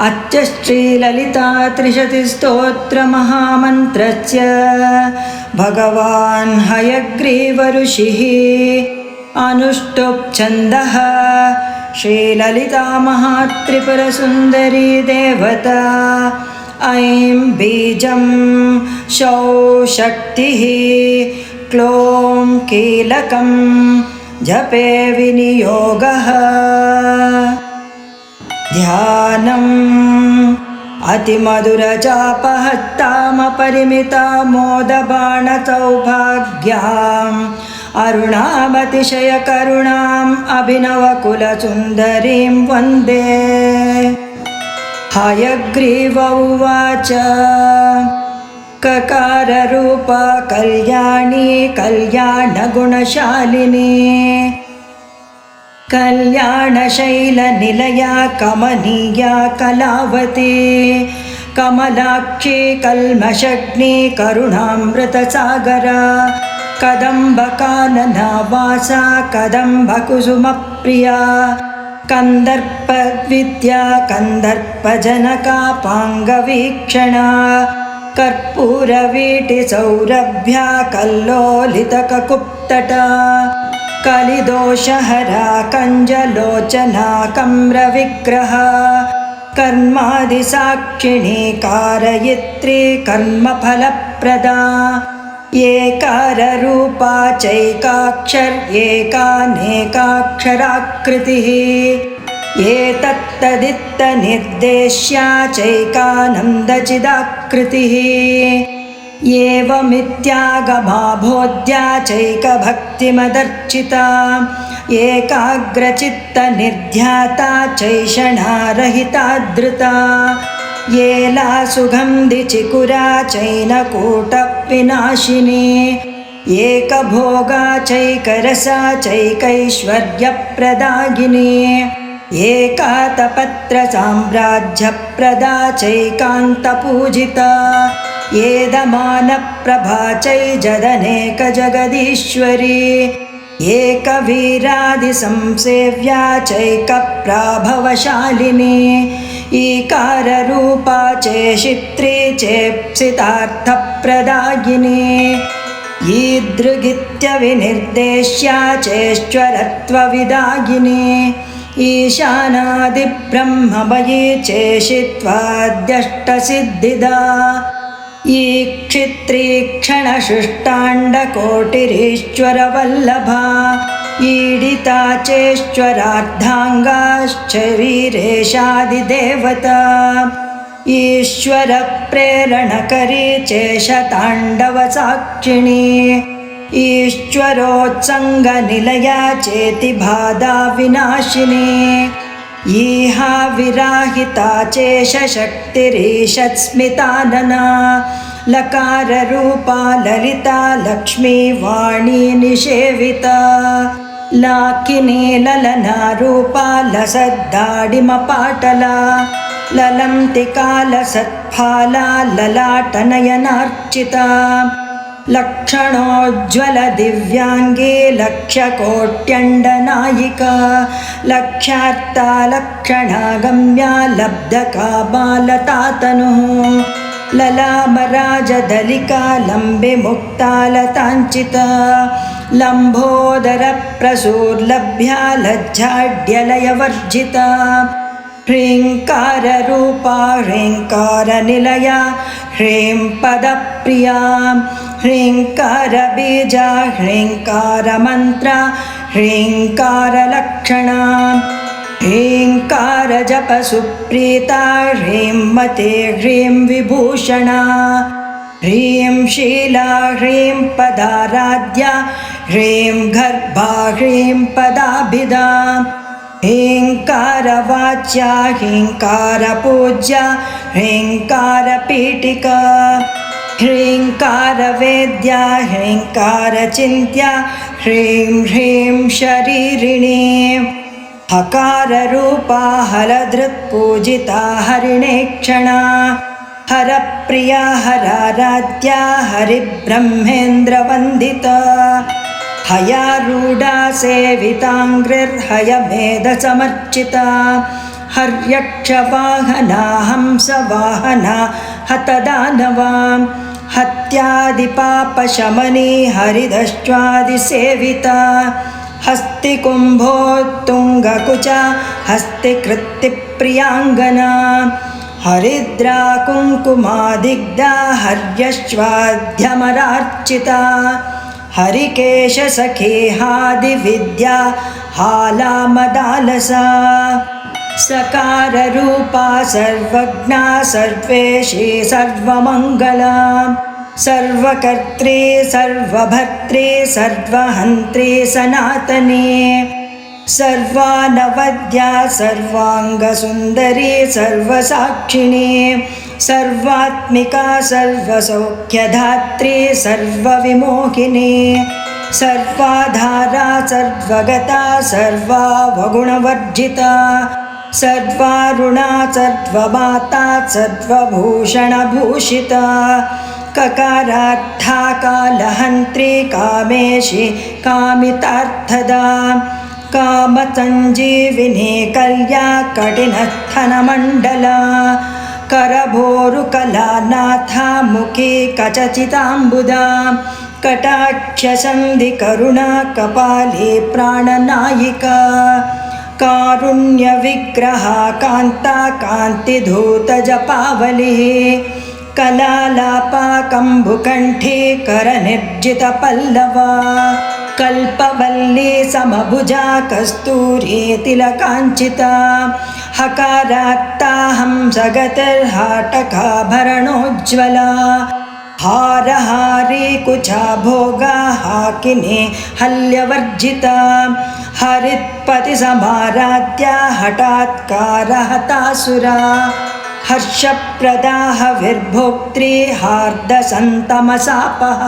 अच्च श्रीललिता त्रिशतिस्तोत्रमहामन्त्रस्य भगवान् हयग्रीव ऋषिः अनुष्टुप् छन्दः श्रीललिता महात्रिपुरसुन्दरी देवता ऐं बीजं शौं शक्तिः क्लों कीलकं जपे विनियोगः ध्यानम् अतिमधुरचापहत्तामपरिमितामोदबाणसौभाग्याम् अरुणामतिशयकरुणाम् अभिनवकुलसुन्दरीं वन्दे। हयग्रीव उवाच ककाररूपा कल्याणी कल्याणगुणशालिनी कल्याणशैलनिलया कमनीया कलावती कमलाक्षी कल्मषग्नी करुणामृतसागरा कदम्बकानना वासा कदम्बकुसुमप्रिया कन्दर्पविद्या कन्दर्पजनका पाङ्गवीक्षणा कर्पूरवीटिसौरभ्या कल्लोलितककुप्तटा कलिदोषहरा कञ्जलोचना कम्रविग्रहा कर्मादिसाक्षिणी कारयित्री कर्मफलप्रदा एकाररूपा चैकाक्षर्येकानेकाक्षराकृतिः एतत्तदित्तनिर्देश्या चैकानन्दचिदाकृतिः एवमित्यागमाबोध्या चैकभक्तिमदर्चिता एकाग्रचित्तनिर्ध्याता चैषणारहितादृता येला सुगन्धिचिकुरा चैनकूटविनाशिनी एकभोगा चैकरसा चैकैश्वर्यप्रदायिनी एकातपत्रसाम्राज्यप्रदा चैकान्तपूजिता येदमानप्रभा चैजदनेकजगदीश्वरी एकवीरादिसंसेव्या चैकप्राभवशालिनी ईकाररूपा चेशित्री चेप्सितार्थप्रदायिनी ईदृगित्यविनिर्देश्या चेश्वरत्वविदायिनी ईशानादिब्रह्ममयी चेशित्वाद्यष्टसिद्धिदा ईक्षित्रीक्षणशिष्टाण्डकोटिरीश्वरवल्लभा ईडिता चेश्वरार्धाङ्गाश्चरीरेशादिदेवता ईश्वरप्रेरणकरी चेशताण्डवसाक्षिणी ईश्वरोत्सङ्गनिलया चेतिबाधा विनाशिनी ईहा विराहिता चेशशक्तिरीशत्स्मितानना लकाररूपा ललिता लक्ष्मी वाणी निषेविता लाकिनी ललनारूपा लसद्दाडिमपाटला ललन्तिका लसत्फाला ललाटनयनार्चिता लक्षणोज्ज्वलदिव्याङ्गी लक्ष्यकोट्यण्डनायिका लक्ष्यार्ता लक्षणागम्या लब्धकाबालतातनुः ललामराजदलिका लम्बिमुक्ता लताञ्चिता लम्बोदरप्रसूर्लभ्या लज्जाड्यलयवर्जिता ह्रीङ्काररूपा ह्रीङ्कारनिलया ह्रीं पदप्रिया ह्रीङ्कारबीजा ह्रीङ्कारमन्त्रा ह्रीङ्कारलक्षणा ह्रीङ्कारजपसुप्रीता ह्रीं मते ह्रीं विभूषणा ह्रीं शीला ह्रीं पदाराध्या ह्रीं गर्भा ह्रीं पदाभिधा ह्रीङ्कारवाच्या ह्रीङ्कारपूज्या ह्रीङ्कारपीठिका ह्रीङ्कारवेद्या ह्रीङ्कारचिन्त्या ह्रीं ह्रीं शरीरिणी हकाररूपा हलधृत्पूजिता हरिणेक्षणा हरप्रिया हराराध्या हरिब्रह्मेन्द्रवन्दिता हयारूढा सेविताङ्घ्रिर्हयमेधसमर्चिता हर्यक्षवाहना हंसवाहना हतदानवा हत्यादिपापशमनी हरिदश्वादिसेविता हस्तिकुम्भोत्तुङ्गकुचा हस्तिकृत्तिप्रियाङ्गना हरिद्रा कुङ्कुमादिग्धा हर्यश्वाध्यमरार्चिता हरिकेशसखेहादिविद्या हालामदालसा सकाररूपा सर्वज्ञा सर्वेशी सर्वमङ्गला सर्वकर्त्री सर्वभर्त्री सर्वहन्त्री सनातनी सर्वानवद्या सर्वाङ्गसुन्दरी सर्वसाक्षिणी सर्वात्मिका सर्वसौख्यधात्री सर्वविमोहिनी सर्वाधारा सर्वगता सर्वावगुणवर्जिता सर्वारुणा सर्वमाता सर्वभूषणभूषिता ककारार्था कालहन्त्री कामेशी कामितार्थदा कामसञ्जीविनी कल्या कठिनस्थनमण्डला करभोरुकलानाथा मुखी कचचिताम्बुदा कटाक्षसन्धिकरुणा कपाली प्राणनायिका कारुण्यविग्रहा कान्ता कान्तिधूतजपावलिः कलालापा कम्बुकण्ठी करनिर्जितपल्लवा कल्पवल्ली समभुजा कस्तूरी तिलकाञ्चिता हकारात्ता हंसगतिर्हाटकाभरणोज्ज्वला हारहारी कुचा भोगा हाकिनी हल्यवर्जिता हरित्पतिसमाराध्या हठात्कारहतासुरा हर्षप्रदा हविर्भोक्त्री हार्दसन्तमसापः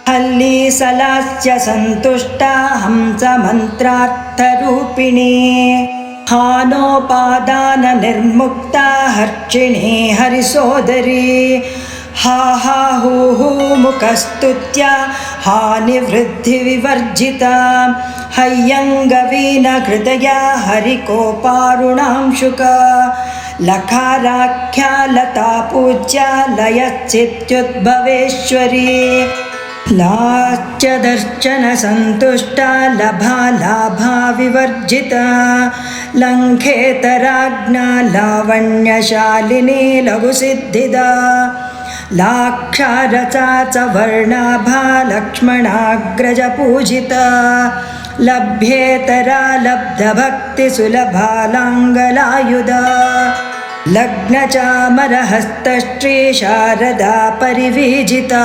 हल्लीसलास्य सन्तुष्टा हंसमन्त्रार्थरूपिणी हानोपादाननिर्मुक्ता हर्षिणी हरिसोदरी हा हा हू हू मुखस्तुत्या हानिवृद्धिविवर्जिता हय्यङ्गवीनहृदया हरिकोपारुणांशुका लकाराख्या लता पूज्या लयच्चित्युद्भवेश्वरी लास्यदर्शनसन्तुष्टा लभालाभा विवर्जिता लङ्घेतराज्ञा लावण्यशालिनी लघुसिद्धिदा लाक्षारचा च वर्णाभा लक्ष्मणाग्रजपूजिता लभ्येतरा लब्धभक्तिसुलभा लाङ्गलायुधा लग्नचामरहस्तश्री शारदा परिवीजिता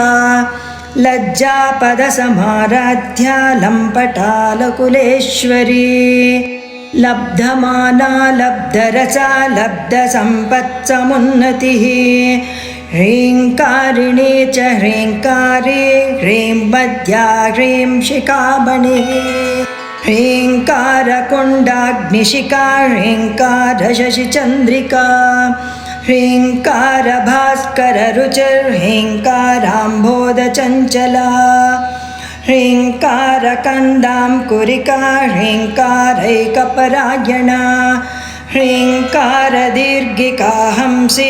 लज्जापदसमाराध्या लम्पटालकुलेश्वरी लब्धमाना लब्धरसा लब्धसम्पत्समुन्नतिः ह्रीङ्कारिणी च ह्रीङ्कारी ह्रीं मध्या ह्रीं शिखामणिः ह्रीङ्कारकुण्डाग्निशिखा ह्रीङ्कारशशिचन्द्रिका ह्रीङ्कारभास्कररुचिर्ह्रीङ्काराम्भोधचञ्चला ह्रीङ्कारकन्दाङ्कुरिका ह्रीङ्कारैकपरायणा ह्रीङ्कारदीर्घिका हंसि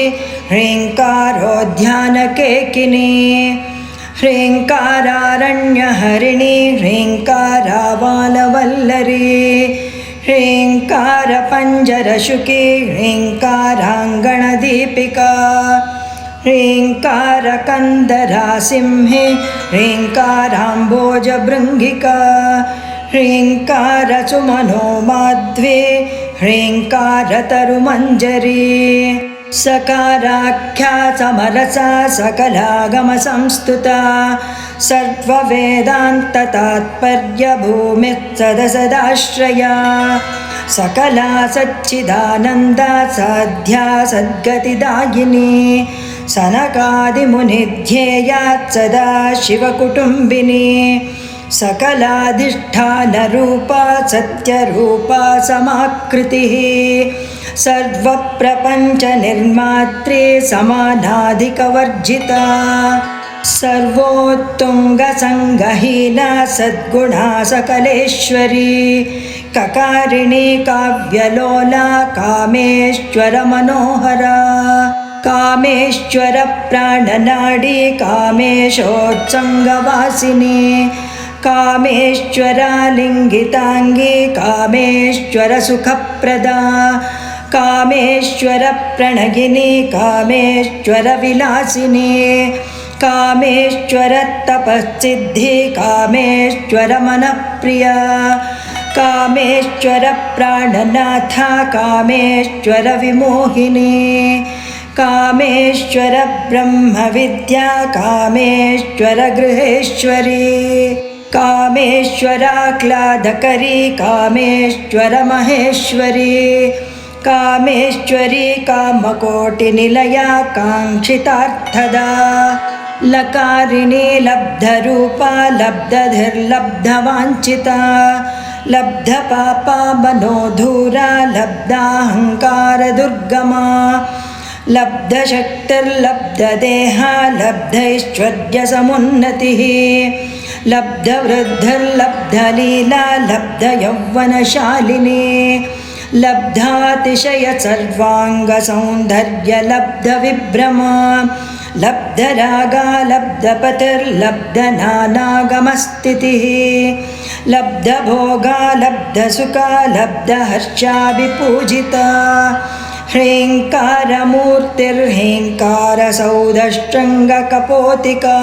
ह्रीङ्कारोद्यानकेकिनी ह्रीङ्कारारण्यहरिणी ह्रीङ्कारावालवल्लरी ह्रीङ्कारपञ्जरशुकी ह्रीङ्काराङ्गणदीपिका ह्रीङ्कारकन्दरासिंहि ह्रीङ्काराम्भोजभृङ्गिका ह्रीङ्कारसुमनोमाध्वे ह्रीङ्कारतरुमञ्जरी सकाराख्या समरसा सकलागमसंस्तुता सर्ववेदान्ततात्पर्यभूमित्सदसदाश्रया सकला सच्चिदानन्दा साध्या सद्गतिदायिनी सनकादिमुनिध्येयात् सदा शिवकुटुम्बिनी सकलाधिष्ठानरूपा सत्यरूपा समाकृतिः सर्वप्रपञ्चनिर्मात्री समानाधिकवर्जिता सर्वोत्तुङ्गसङ्गहीना सद्गुणा सकलेश्वरी ककारिणी काव्यलोला कामेश्वरमनोहरा कामेश्वर प्राणनाडी कामेशोत्सङ्गवासिनी कामेश्वरालिङ्गिताङ्गी कामेश्वरसुखप्रदा कामेश्वरप्रणगिनी कामेश्वरविलासिनी कामेश्वरतपःसिद्धि कामेश्वरमनःप्रिया कामेश्वरप्राणनाथा कामेश्वरविमोहिनी कामेश्वरब्रह्मविद्या कामेश्वरगृहेश्वरी कामेश्वराह्लादकरी कामेश्वरमहेश्वरी कामेश्वरी कामकोटिनिलया काङ्क्षितार्थदा लकारिणी लब्धरूपा लब्धधिर्लब्धवाञ्छिता लब्धपापा मनोधूरा लब्धाहङ्कारदुर्गमा लब्धशक्तिर्लब्धदेहा लब्धैश्वर्यसमुन्नतिः लब्धवृद्धिर्लब्धलीला लब्धयौवनशालिनी लब्धातिशयसर्वाङ्गसौन्दर्यलब्धविभ्रमा लब्धरागा लब्धपतिर्लब्धनानागमस्थितिः लब्धभोगा लब्धसुखा लब्धहर्षाभिपूजिता ह्रीङ्कारमूर्तिर्ह्रीङ्कारसौधष्ट्रङ्गकपोतिका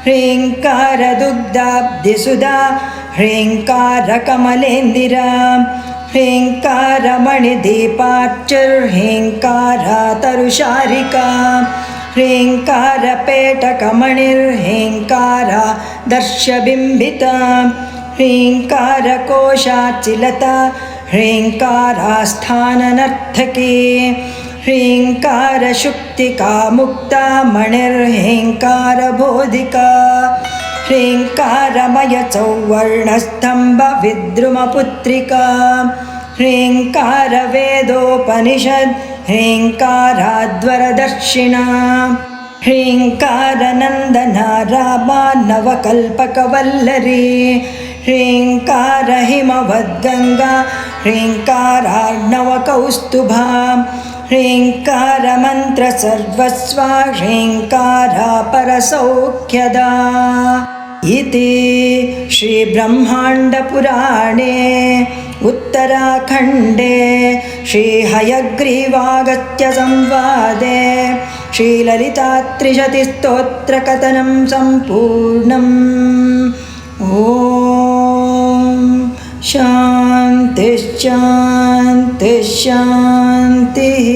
ह्रीङ्कारदुग्धाब्धिसुधा ह्रीङ्कारकमलेन्दिरा ह्रीङ्कारमणिदीपार्चिर्ह्रीङ्कारातरुशारिका ह्रीङ्कारपेटकमणिर्ह्रीङ्कारा दर्शबिम्बिता ह्रीङ्कारकोशाचिलता ह्रीङ्कारास्थाननर्तकी ह्रीङ्कारशुक्तिका मुक्ता मणिर्ह्रीङ्कारबोधिका ह्रीङ्कारमयचौवर्णस्तम्भविद्रुमपुत्रिका ह्रीङ्कारवेदोपनिषद् ह्रीङ्काराध्वरदर्शिना ह्रीङ्कारनन्दना रामा नवकल्पकवल्लरी ह्रीङ्कारहिमवद्गङ्गा ह्रीङ्कारार्णवकौस्तुभा ह्रीङ्कारमन्त्रसर्वस्वा ह्रीङ्कारापरसौख्यदा इति श्रीब्रह्माण्डपुराणे उत्तराखण्डे श्रीहयग्रीवागस्त्यसंवादे श्रीललितात्रिशतिस्तोत्रकथनं सम्पूर्णम् ॐ शान्तिः शान्तिः शान्तिः।